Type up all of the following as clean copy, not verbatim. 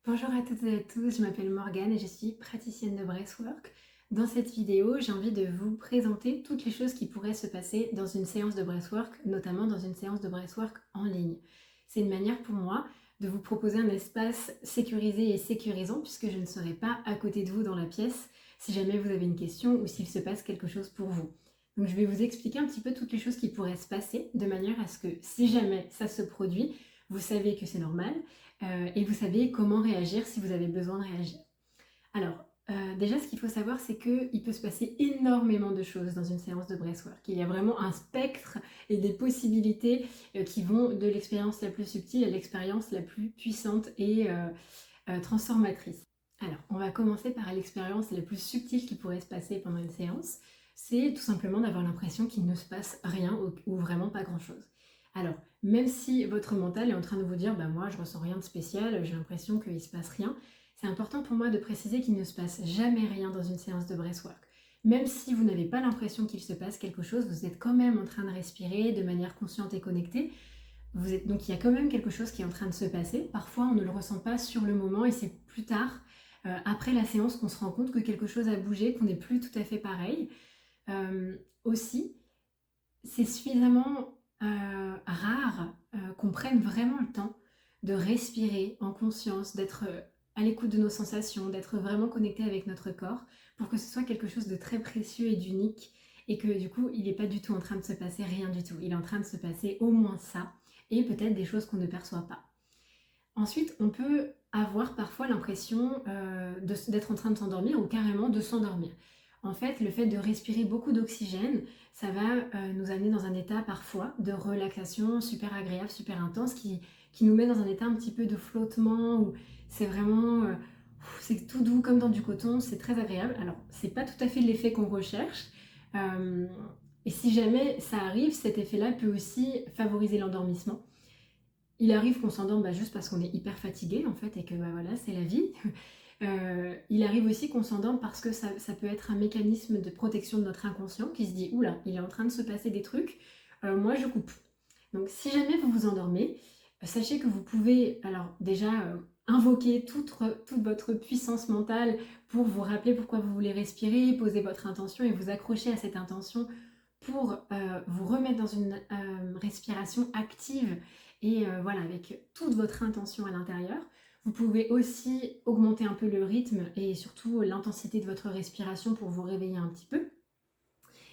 Bonjour à toutes et à tous, je m'appelle Morgane et je suis praticienne de breathwork. Dans cette vidéo, j'ai envie de vous présenter toutes les choses qui pourraient se passer dans une séance de breathwork, notamment dans une séance de breathwork en ligne. C'est une manière pour moi de vous proposer un espace sécurisé et sécurisant puisque je ne serai pas à côté de vous dans la pièce si jamais vous avez une question ou s'il se passe quelque chose pour vous. Donc je vais vous expliquer un petit peu toutes les choses qui pourraient se passer de manière à ce que si jamais ça se produit, vous savez que c'est normal et vous savez comment réagir si vous avez besoin de réagir. Alors, déjà, ce qu'il faut savoir, c'est qu'il peut se passer énormément de choses dans une séance de breathwork. Il y a vraiment un spectre et des possibilités qui vont de l'expérience la plus subtile à l'expérience la plus puissante et transformatrice. Alors, on va commencer par l'expérience la plus subtile qui pourrait se passer pendant une séance. C'est tout simplement d'avoir l'impression qu'il ne se passe rien ou vraiment pas grand-chose. Alors, même si votre mental est en train de vous dire « moi, je ressens rien de spécial, j'ai l'impression qu'il ne se passe rien », c'est important pour moi de préciser qu'il ne se passe jamais rien dans une séance de breathwork. Même si vous n'avez pas l'impression qu'il se passe quelque chose, vous êtes quand même en train de respirer de manière consciente et connectée. Donc il y a quand même quelque chose qui est en train de se passer. Parfois, on ne le ressent pas sur le moment et c'est plus tard, après la séance, qu'on se rend compte que quelque chose a bougé, qu'on n'est plus tout à fait pareil. Aussi, c'est suffisamment rare qu'on prenne vraiment le temps de respirer en conscience, d'être à l'écoute de nos sensations, d'être vraiment connecté avec notre corps pour que ce soit quelque chose de très précieux et d'unique et que du coup il n'est pas du tout en train de se passer rien du tout. Il est en train de se passer au moins ça et peut-être des choses qu'on ne perçoit pas. Ensuite, on peut avoir parfois l'impression d'être en train de s'endormir ou carrément de s'endormir. En fait, le fait de respirer beaucoup d'oxygène, ça va nous amener dans un état parfois de relaxation super agréable, super intense, qui nous met dans un état un petit peu de flottement, où c'est vraiment, c'est tout doux comme dans du coton, c'est très agréable. Alors, c'est pas tout à fait l'effet qu'on recherche. Euh, et si jamais ça arrive, cet effet-là peut aussi favoriser l'endormissement. Il arrive qu'on s'endorme juste parce qu'on est hyper fatigué en fait et que voilà, c'est la vie. Il arrive aussi qu'on s'endorme parce que ça peut être un mécanisme de protection de notre inconscient qui se dit oula, il est en train de se passer des trucs, moi je coupe. Donc si jamais vous vous endormez, sachez que vous pouvez alors déjà invoquer toute votre puissance mentale pour vous rappeler pourquoi vous voulez respirer, poser votre intention et vous accrocher à cette intention pour vous remettre dans une respiration active et voilà, avec toute votre intention à l'intérieur. Vous pouvez aussi augmenter un peu le rythme et surtout l'intensité de votre respiration pour vous réveiller un petit peu.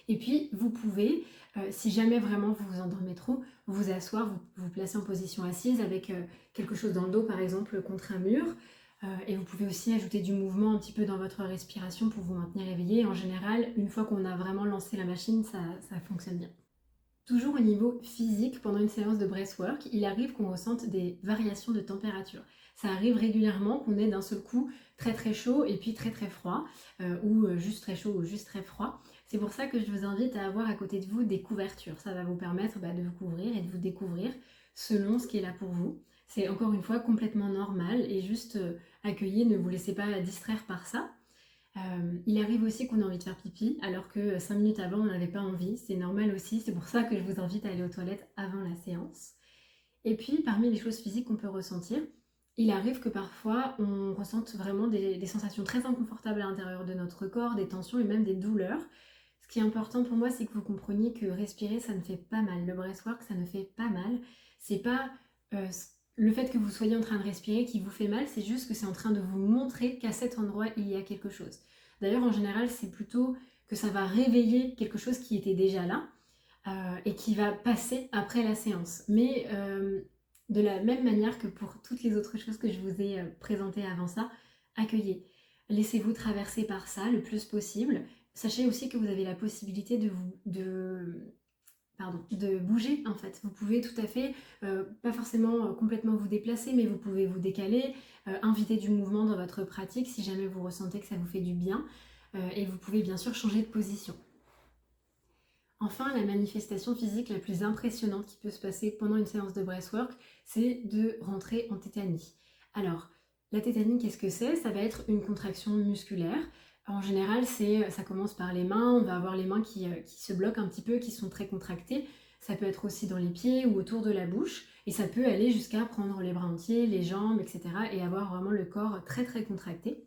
Et puis, vous pouvez, si jamais vraiment vous vous endormez trop, vous asseoir, vous placer en position assise avec quelque chose dans le dos, par exemple, contre un mur. Et vous pouvez aussi ajouter du mouvement un petit peu dans votre respiration pour vous maintenir éveillé. En général, une fois qu'on a vraiment lancé la machine, ça fonctionne bien. Toujours au niveau physique, pendant une séance de breathwork, il arrive qu'on ressente des variations de température. Ça arrive régulièrement qu'on ait d'un seul coup très très chaud et puis très très froid, ou juste très chaud ou juste très froid. C'est pour ça que je vous invite à avoir à côté de vous des couvertures. Ça va vous permettre de vous couvrir et de vous découvrir selon ce qui est là pour vous. C'est encore une fois complètement normal et juste accueillir, ne vous laissez pas distraire par ça. Il arrive aussi qu'on ait envie de faire pipi, alors que 5 minutes avant, on n'avait pas envie. C'est normal aussi, c'est pour ça que je vous invite à aller aux toilettes avant la séance. Et puis, parmi les choses physiques qu'on peut ressentir, il arrive que parfois, on ressente vraiment des sensations très inconfortables à l'intérieur de notre corps, des tensions et même des douleurs. Ce qui est important pour moi, c'est que vous compreniez que respirer, ça ne fait pas mal. Le breathwork, ça ne fait pas mal. C'est pas euh, le fait que vous soyez en train de respirer qui vous fait mal, c'est juste que c'est en train de vous montrer qu'à cet endroit, il y a quelque chose. D'ailleurs, en général, c'est plutôt que ça va réveiller quelque chose qui était déjà là et qui va passer après la séance. Mais de la même manière que pour toutes les autres choses que je vous ai présentées avant ça, accueillez. Laissez-vous traverser par ça le plus possible. Sachez aussi que vous avez la possibilité de bouger en fait. Vous pouvez tout à fait, pas forcément complètement vous déplacer, mais vous pouvez vous décaler, inviter du mouvement dans votre pratique si jamais vous ressentez que ça vous fait du bien. Et vous pouvez bien sûr changer de position. Enfin, la manifestation physique la plus impressionnante qui peut se passer pendant une séance de breathwork, c'est de rentrer en tétanie. Alors, la tétanie, qu'est-ce que c'est? Ça va être une contraction musculaire. En général, ça commence par les mains. On va avoir les mains qui se bloquent un petit peu, qui sont très contractées. Ça peut être aussi dans les pieds ou autour de la bouche. Et ça peut aller jusqu'à prendre les bras entiers, les jambes, etc. et avoir vraiment le corps très très contracté.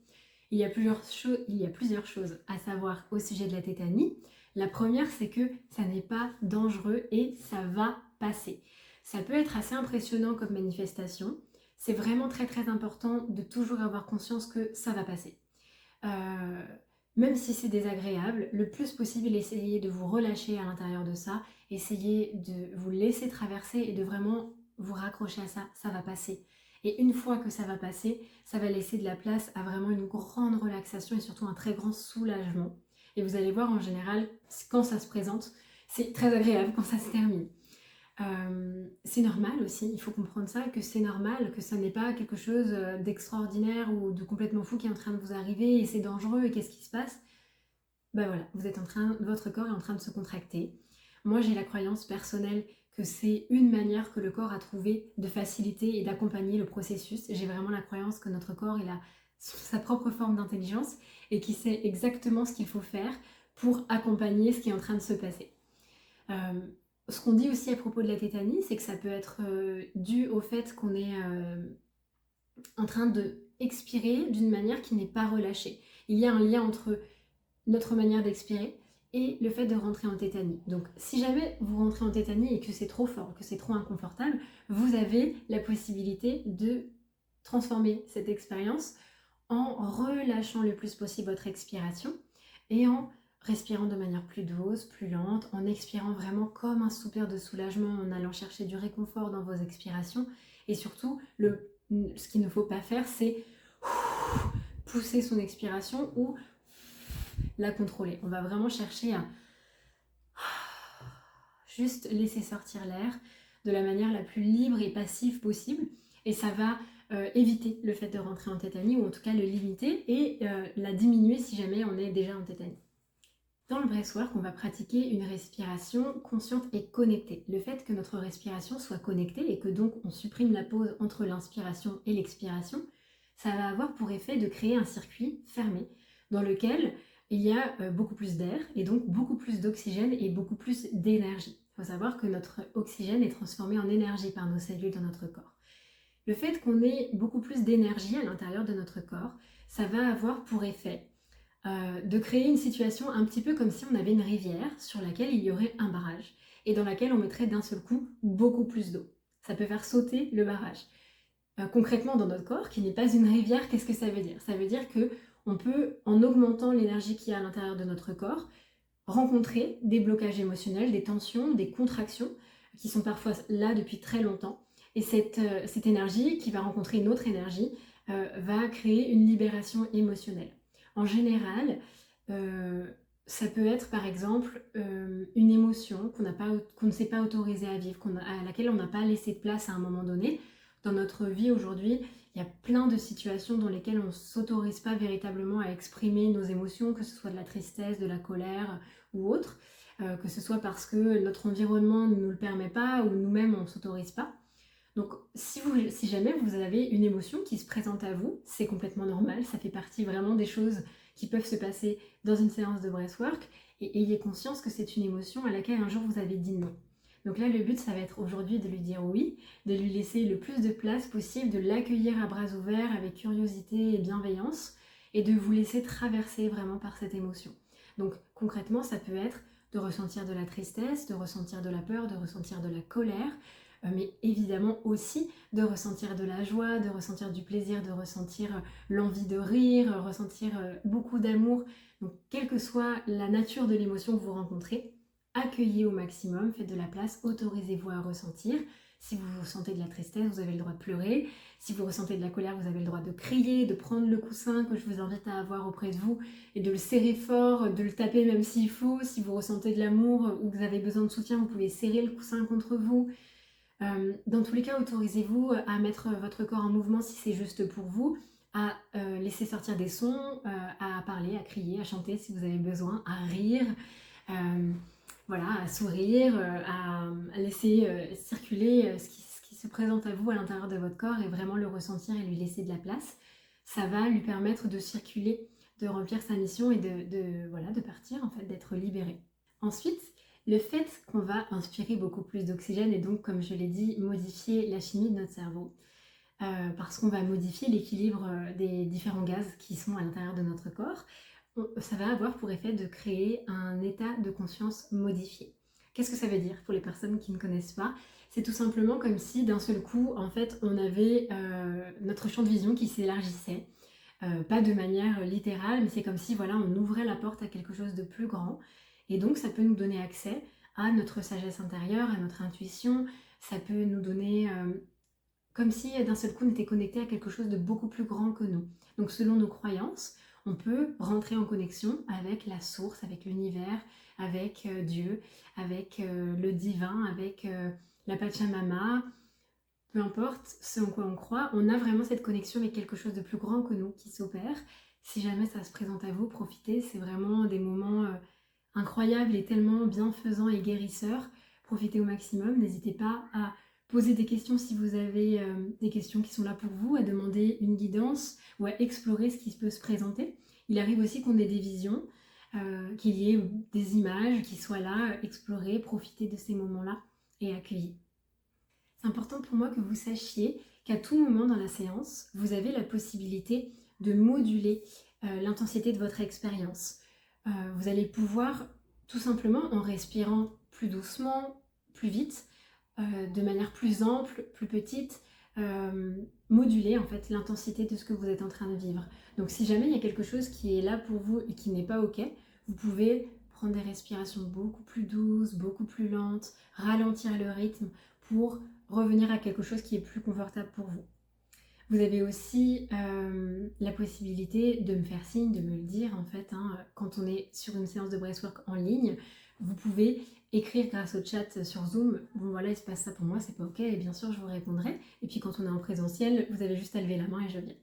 Il y a plusieurs choses à savoir au sujet de la tétanie. La première, c'est que ça n'est pas dangereux et ça va passer. Ça peut être assez impressionnant comme manifestation. C'est vraiment très très important de toujours avoir conscience que ça va passer. Même si c'est désagréable, le plus possible, essayez de vous relâcher à l'intérieur de ça, essayez de vous laisser traverser et de vraiment vous raccrocher à ça, ça va passer. Et une fois que ça va passer, ça va laisser de la place à vraiment une grande relaxation et surtout un très grand soulagement. Et vous allez voir en général, quand ça se présente, c'est très agréable quand ça se termine. C'est normal aussi, il faut comprendre ça, que c'est normal, que ça n'est pas quelque chose d'extraordinaire ou de complètement fou qui est en train de vous arriver et c'est dangereux et qu'est-ce qui se passe? Ben voilà, votre corps est en train de se contracter. Moi j'ai la croyance personnelle que c'est une manière que le corps a trouvé de faciliter et d'accompagner le processus. J'ai vraiment la croyance que notre corps il a sa propre forme d'intelligence et qu'il sait exactement ce qu'il faut faire pour accompagner ce qui est en train de se passer. Ce qu'on dit aussi à propos de la tétanie, c'est que ça peut être dû au fait qu'on est en train de expirer d'une manière qui n'est pas relâchée. Il y a un lien entre notre manière d'expirer et le fait de rentrer en tétanie. Donc si jamais vous rentrez en tétanie et que c'est trop fort, que c'est trop inconfortable, vous avez la possibilité de transformer cette expérience en relâchant le plus possible votre expiration et en respirant de manière plus douce, plus lente, en expirant vraiment comme un soupir de soulagement, en allant chercher du réconfort dans vos expirations. Et surtout, ce qu'il ne faut pas faire, c'est pousser son expiration ou la contrôler. On va vraiment chercher à juste laisser sortir l'air de la manière la plus libre et passive possible. Et ça va éviter le fait de rentrer en tétanie, ou en tout cas le limiter et la diminuer si jamais on est déjà en tétanie. Dans le breathwork, on va pratiquer une respiration consciente et connectée. Le fait que notre respiration soit connectée et que donc on supprime la pause entre l'inspiration et l'expiration, ça va avoir pour effet de créer un circuit fermé dans lequel il y a beaucoup plus d'air et donc beaucoup plus d'oxygène et beaucoup plus d'énergie. Il faut savoir que notre oxygène est transformé en énergie par nos cellules dans notre corps. Le fait qu'on ait beaucoup plus d'énergie à l'intérieur de notre corps, ça va avoir pour effet de créer une situation un petit peu comme si on avait une rivière sur laquelle il y aurait un barrage et dans laquelle on mettrait d'un seul coup beaucoup plus d'eau. Ça peut faire sauter le barrage. Concrètement dans notre corps, qui n'est pas une rivière, qu'est-ce que ça veut dire? Ça veut dire qu'on peut, en augmentant l'énergie qu'il y a à l'intérieur de notre corps, rencontrer des blocages émotionnels, des tensions, des contractions qui sont parfois là depuis très longtemps. Et cette énergie qui va rencontrer une autre énergie va créer une libération émotionnelle. En général, ça peut être par exemple une émotion qu'on ne s'est pas autorisé à vivre, à laquelle on n'a pas laissé de place à un moment donné. Dans notre vie aujourd'hui, il y a plein de situations dans lesquelles on ne s'autorise pas véritablement à exprimer nos émotions, que ce soit de la tristesse, de la colère ou autre, que ce soit parce que notre environnement ne nous le permet pas ou nous-mêmes on ne s'autorise pas. Donc si jamais vous avez une émotion qui se présente à vous, c'est complètement normal, ça fait partie vraiment des choses qui peuvent se passer dans une séance de breathwork et ayez conscience que c'est une émotion à laquelle un jour vous avez dit non. Donc là le but ça va être aujourd'hui de lui dire oui, de lui laisser le plus de place possible, de l'accueillir à bras ouverts avec curiosité et bienveillance et de vous laisser traverser vraiment par cette émotion. Donc concrètement ça peut être de ressentir de la tristesse, de ressentir de la peur, de ressentir de la colère, mais évidemment aussi de ressentir de la joie, de ressentir du plaisir, de ressentir l'envie de rire, ressentir beaucoup d'amour. Donc quelle que soit la nature de l'émotion que vous rencontrez, accueillez au maximum, faites de la place, autorisez-vous à ressentir. Si vous ressentez de la tristesse, vous avez le droit de pleurer. Si vous ressentez de la colère, vous avez le droit de crier, de prendre le coussin que je vous invite à avoir auprès de vous et de le serrer fort, de le taper même s'il faut. Si vous ressentez de l'amour ou que vous avez besoin de soutien, vous pouvez serrer le coussin contre vous. Dans tous les cas, autorisez-vous à mettre votre corps en mouvement si c'est juste pour vous, à laisser sortir des sons, à parler, à crier, à chanter si vous avez besoin, à rire, voilà, à sourire, à laisser circuler ce qui se présente à vous à l'intérieur de votre corps et vraiment le ressentir et lui laisser de la place. Ça va lui permettre de circuler, de remplir sa mission et de partir en fait, d'être libéré. Ensuite, Le fait qu'on va inspirer beaucoup plus d'oxygène et donc, comme je l'ai dit, modifier la chimie de notre cerveau, parce qu'on va modifier l'équilibre des différents gaz qui sont à l'intérieur de notre corps, ça va avoir pour effet de créer un état de conscience modifié. Qu'est-ce que ça veut dire pour les personnes qui ne connaissent pas? C'est tout simplement comme si d'un seul coup, en fait, on avait notre champ de vision qui s'élargissait. Pas de manière littérale, mais c'est comme si voilà, on ouvrait la porte à quelque chose de plus grand. Et donc ça peut nous donner accès à notre sagesse intérieure, à notre intuition. Ça peut nous donner comme si d'un seul coup on était connecté à quelque chose de beaucoup plus grand que nous. Donc selon nos croyances, on peut rentrer en connexion avec la source, avec l'univers, avec Dieu, avec le divin, avec la Pachamama, peu importe ce en quoi on croit, on a vraiment cette connexion avec quelque chose de plus grand que nous qui s'opère. Si jamais ça se présente à vous, profitez, c'est vraiment des moments incroyables et tellement bienfaisants et guérisseurs. Profitez au maximum, n'hésitez pas à poser des questions si vous avez des questions qui sont là pour vous, à demander une guidance ou à explorer ce qui peut se présenter. Il arrive aussi qu'on ait des visions, qu'il y ait des images qui soient là, explorer, profiter de ces moments-là et accueillir. C'est important pour moi que vous sachiez qu'à tout moment dans la séance, vous avez la possibilité de moduler l'intensité de votre expérience. Vous allez pouvoir, tout simplement en respirant plus doucement, plus vite, de manière plus ample, plus petite, moduler en fait l'intensité de ce que vous êtes en train de vivre. Donc si jamais il y a quelque chose qui est là pour vous et qui n'est pas ok, vous pouvez prendre des respirations beaucoup plus douces, beaucoup plus lentes, ralentir le rythme pour revenir à quelque chose qui est plus confortable pour vous. Vous avez aussi la possibilité de me faire signe, de me le dire en fait, quand on est sur une séance de breathwork en ligne, vous pouvez écrire grâce au chat sur Zoom, bon voilà il se passe ça pour moi, c'est pas ok, et bien sûr je vous répondrai. Et puis quand on est en présentiel, vous avez juste à lever la main et je viens.